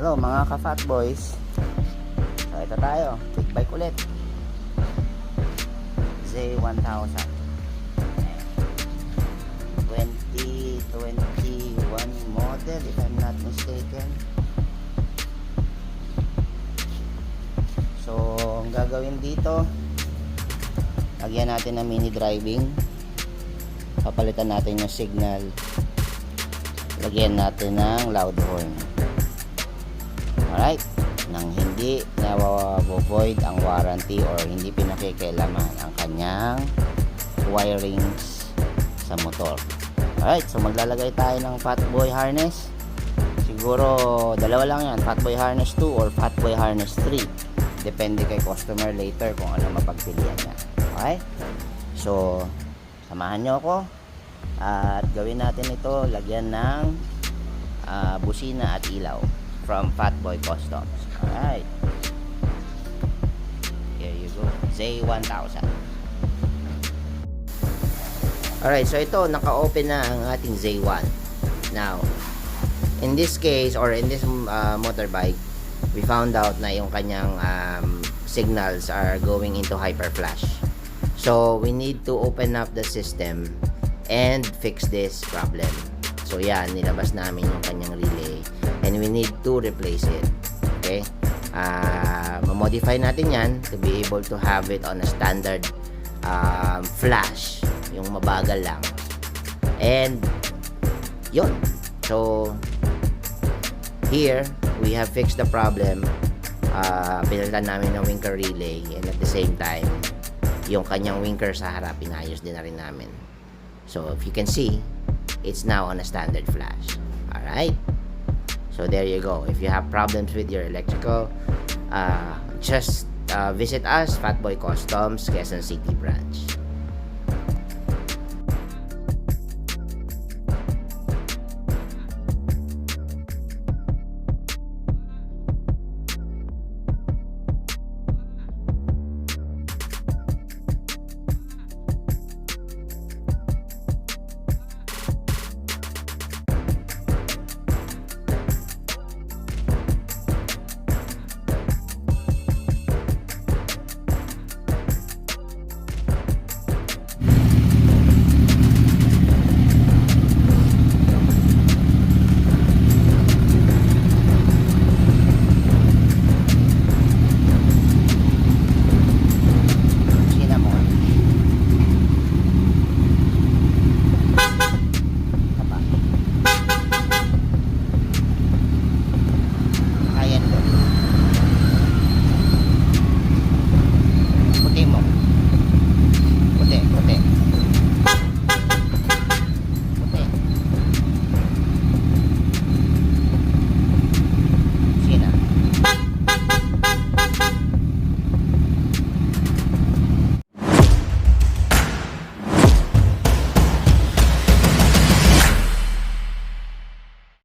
Hello mga ka-fat boys. So ito tayo, quick bike ulit. Z1000 2021 model if I'm not mistaken. So ang gagawin dito, lagyan natin ng mini driving, papalitan natin yung signal, lagyan natin ng loud horn. Alright, nang hindi na-void ang warranty or hindi pinakikailaman ang kanyang wirings sa motor. Alright, so maglalagay tayo ng Fatboy harness. Siguro dalawa lang yan, Fatboy harness 2 or Fatboy harness 3. Depende kay customer later kung ano mapagpilian niya. Okay, so samahan nyo ako at gawin natin ito, lagyan ng busina at ilaw from Fatboy Customs. Alright, here you go, Z1000. Alright, so ito, naka-open na ang ating Z1. Now, in this case or in this motorbike, we found out na yung kanyang signals are going into hyper flash. So we need to open up the system and fix this problem. So yan, nilabas namin yung kanyang relay and we need to replace it. Okay, ma-modify natin yan to be able to have it on a standard flash, yung mabagal lang. And yun, so here we have fixed the problem. Pinalitan namin ng winker relay and at the same time yung kanyang winker sa harap inayos din na rin namin. So if you can see, it's now on a standard flash. Alright, so there you go. If you have problems with your electrical, just visit us, Fatboy Customs, Quezon City branch.